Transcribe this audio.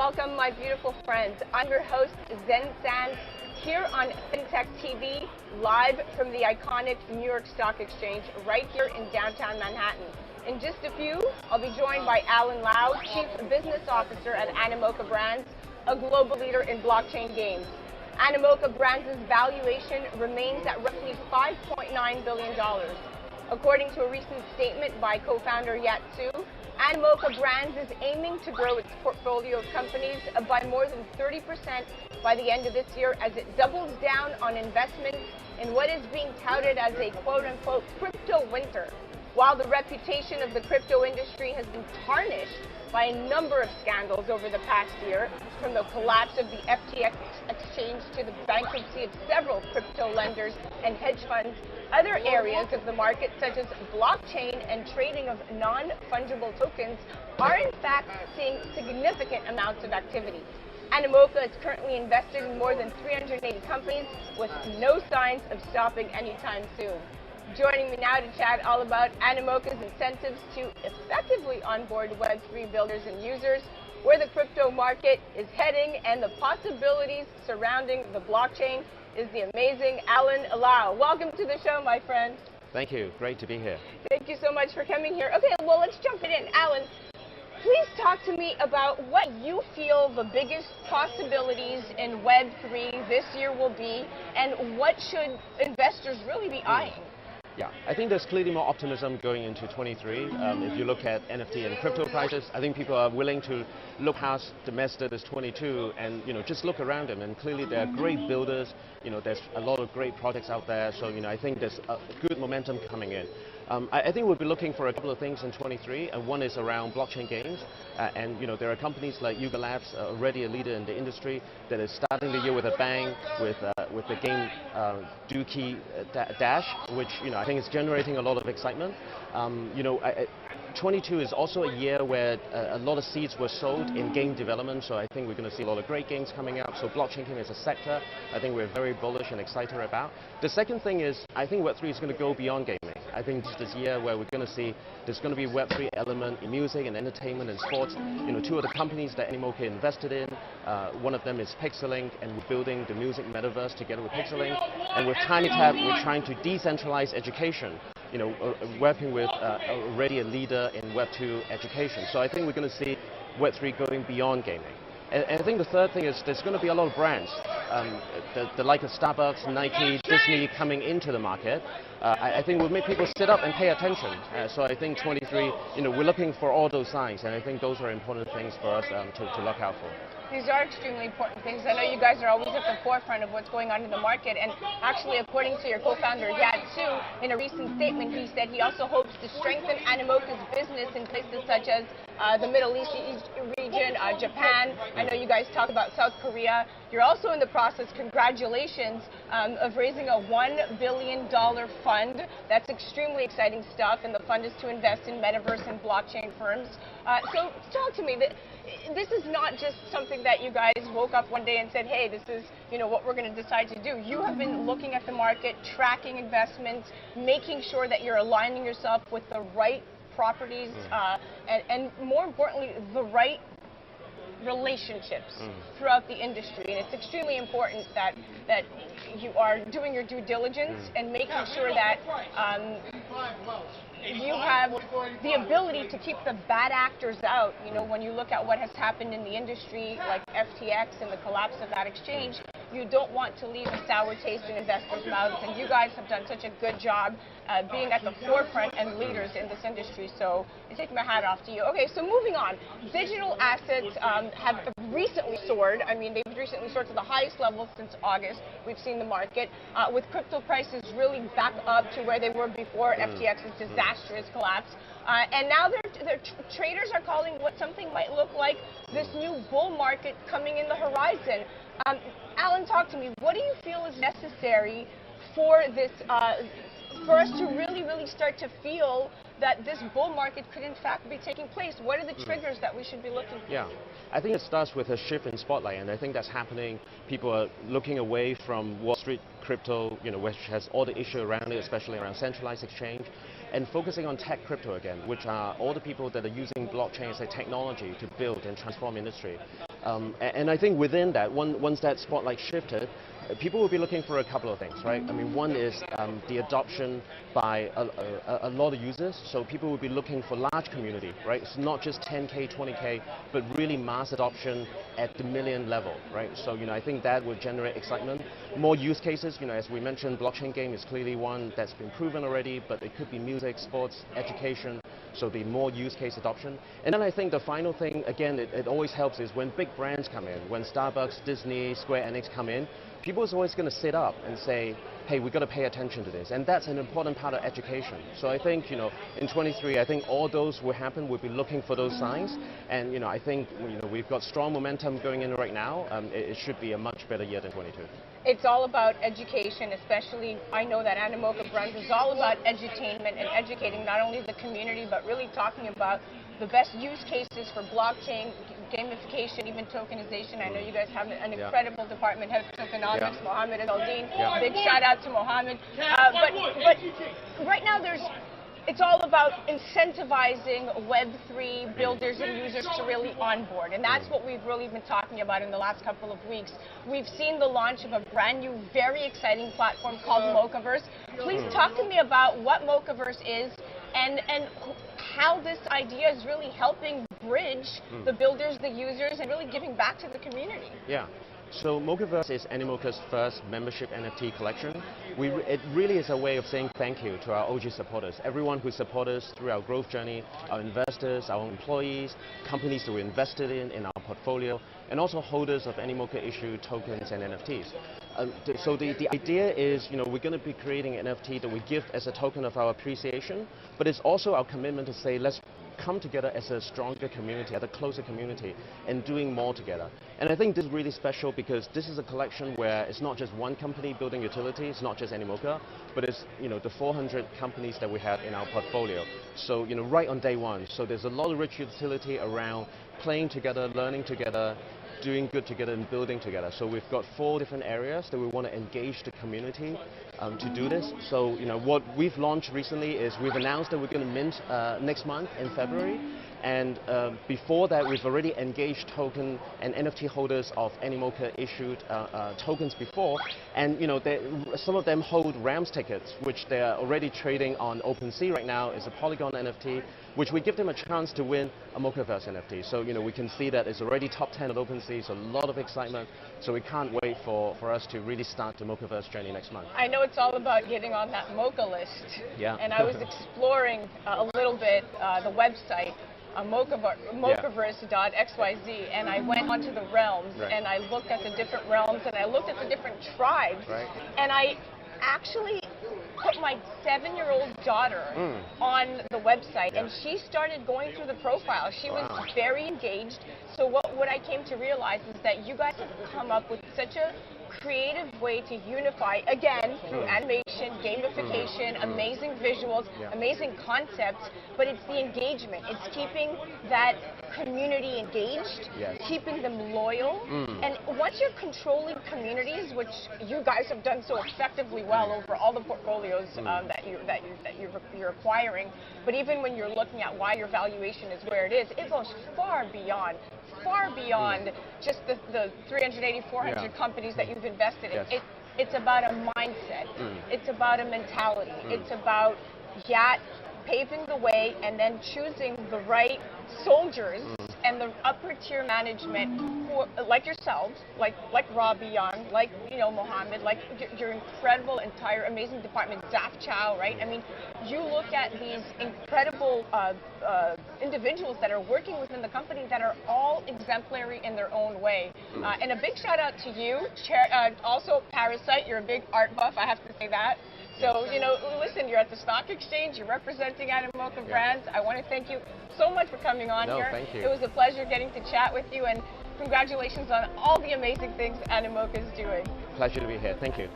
welcome my beautiful friends. I'm your host, Xen Sams, here on Fintech TV, live from the iconic New York Stock Exchange, right here in downtown Manhattan. In just a few, I'll be joined by Alan Lau, Chief Business Officer at Animoca Brands, a global leader in blockchain games. Animoca Brands' valuation remains at roughly $5.9 billion. According to a recent statement by co-founder Yat Su, Animoca Brands is aiming to grow its portfolio of companies by more than 30% by the end of this year as it doubles down on investments in what is being touted as a quote-unquote crypto winter. While the reputation of the crypto industry has been tarnished by a number of scandals over the past year, from the collapse of the FTX exchange to the bankruptcy of several crypto lenders and hedge funds, other areas of the market, such as blockchain and trading of non-fungible tokens, are in fact seeing significant amounts of activity. Animoca is currently invested in more than 380 companies with no signs of stopping anytime soon. Joining me now to chat all about Animoca's incentives to effectively onboard Web3 builders and users, where the crypto market is heading, and the possibilities surrounding the blockchain is the amazing Alan Lau. Welcome to the show, my friend. Thank you. Great to be here. Thank you so much for coming here. Okay, well, let's jump in. Alan, please talk to me about what you feel the biggest possibilities in Web3 this year will be, and what should investors really be eyeing? Yeah, I think there's clearly more optimism going into 23. If you look at NFT and crypto prices, I think people are willing to look past the mess that is 22 and, just look around them. And clearly there are great builders, there's a lot of great projects out there. So, I think there's a good momentum coming in. I think we'll be looking for a couple of things in 23, and one is around blockchain games. There are companies like Yuga Labs, already a leader in the industry, that is starting the year with a bang with the game Dookie Dash, which I think is generating a lot of excitement. 22 is also a year where a lot of seeds were sowed in game development, so I think we're going to see a lot of great games coming out. So blockchain game is a sector I think we're very bullish and excited about. The second thing is, I think Web3 is going to go beyond gaming. I think this year where we're going to see there's going to be Web3 element in music and entertainment and sports. Two of the companies that Animoca invested in, one of them is Pixelink, and we're building the music metaverse together with Pixelink. And with TinyTap, we're trying to decentralize education. Working with already a leader in Web2 education. So I think we're going to see Web3 going beyond gaming. And I think the third thing is there's going to be a lot of brands, the like of Starbucks, Nike, Disney coming into the market. I think will make people sit up and pay attention. So I think 23, we're looking for all those signs, and I think those are important things for us to look out for. These are extremely important things. I know you guys are always at the forefront of what's going on in the market, and actually, according to your co-founder Yat Su, in a recent statement, he said he also hopes to strengthen Animoca's business in places such as the Middle East region, Japan. I know you guys talk about South Korea. You're also in the process, congratulations, of raising a $1 billion fund. That's extremely exciting stuff, and the fund is to invest in metaverse and blockchain firms. So talk to me. This is not just something that you guys woke up one day and said, hey, this is what we're going to decide to do. You have been looking at the market, tracking investments, making sure that you're aligning yourself with the right properties, and more importantly, the right relationships throughout the industry. And it's extremely important that you are doing your due diligence and making sure that you have the ability to keep the bad actors out. When you look at what has happened in the industry, like FTX and the collapse of that exchange, you don't want to leave a sour taste in investors' mouths, and you guys have done such a good job being at the forefront and leaders in this industry, so I take my hat off to you. Okay, so moving on. Digital assets have recently soared. I mean, they've recently soared to the highest level since August. We've seen the market, with crypto prices really back up to where they were before FTX's disastrous collapse. And now traders are calling what something might look like this new bull market coming in the horizon. Alan, talk to me. What do you feel is necessary for this, for us to really start to feel that this bull market could in fact be taking place? What are the triggers that we should be looking for? Yeah, I think it starts with a shift in spotlight, and I think that's happening. People are looking away from Wall Street crypto, which has all the issue around it, especially around centralized exchange, and focusing on tech crypto again, which are all the people that are using blockchain as a technology to build and transform industry. And I think within that, once that spotlight shifted, people will be looking for a couple of things, right? I mean, one is the adoption by a lot of users. So people will be looking for large community, right? It's not just 10K, 20K, but really mass adoption at the million level, right? So, I think that will generate excitement. More use cases, as we mentioned, blockchain game is clearly one that's been proven already, but it could be music, sports, education, so the more use case adoption. And then I think the final thing, again, it always helps is when big brands come in, when Starbucks, Disney, Square Enix come in, people is always going to sit up and say, hey, we've got to pay attention to this. And that's an important part of education. So I think, in 23, I think all those will happen. We'll be looking for those signs. And, I think, we've got strong momentum going in right now. It should be a much better year than 22. It's all about education, especially I know that Animoca Brands is all about edutainment and educating not only the community, but really talking about the best use cases for blockchain, gamification, even tokenization. I know you guys have an incredible department head of tokenomics, Mohammed Al-Din. Big shout out to Mohammed. But right now it's all about incentivizing Web3 builders and users to really onboard. And that's what we've really been talking about in the last couple of weeks. We've seen the launch of a brand new, very exciting platform called Mocaverse. Please talk to me about what Mocaverse is and how this idea is really helping bridge the builders, the users, and really giving back to the community. Yeah. So Mocaverse is Animoca's first membership NFT collection. It really is a way of saying thank you to our OG supporters, everyone who supported us through our growth journey, our investors, our employees, companies that we invested in our portfolio, and also holders of Animoca issued tokens and NFTs. So the idea is, we're going to be creating an NFT that we give as a token of our appreciation, but it's also our commitment to say, let's come together as a stronger community, as a closer community, and doing more together. And I think this is really special because this is a collection where it's not just one company building utility, it's not just Animoca, but it's the 400 companies that we have in our portfolio. So right on day one, so there's a lot of rich utility around playing together, learning together, doing good together and building together. So we've got 4 different areas that we want to engage the community to do this. So what we've launched recently is we've announced that we're going to mint next month in February. And before that, we've already engaged token and NFT holders of Animoca issued tokens before. And some of them hold Rams tickets, which they're already trading on OpenSea right now. It's a Polygon NFT, which we give them a chance to win a Mocaverse NFT. So we can see that it's already top 10 at OpenSea, so a lot of excitement. So we can't wait for us to really start the Mocaverse journey next month. I know it's all about getting on that Mocha list. Yeah. And I was exploring a little bit the website. Mocaverse.xyz, and I went onto the realms, and I looked at the different realms, and I looked at the different tribes, and I actually put my 7-year-old daughter on the website, and she started going through the profile. She was very engaged. So what I came to realize is that you guys have come up with such a creative way to unify, again, through animation, gamification, amazing visuals, amazing concepts, but it's the engagement. It's keeping that community engaged, keeping them loyal, and once you're controlling communities, which you guys have done so effectively well over all the portfolios that you're acquiring, but even when you're looking at why your valuation is where it is, it goes far beyond just the 380, 400 companies that you've invested in. It's about a mindset. It's about a mentality. It's about paving the way and then choosing the right soldiers and the upper tier management who, like yourselves, like Robbie Young, like Mohammed, like your incredible entire amazing department, Zaf Chow, right? I mean, you look at these incredible individuals that are working within the company that are all exemplary in their own way. And a big shout out to you, also Parasite. You're a big art buff, I have to say that. So, listen, you're at the stock exchange, you're representing Animoca Brands. I want to thank you so much for coming on here. Thank you. It was a pleasure getting to chat with you, and congratulations on all the amazing things Animoca is doing. Pleasure to be here. Thank you.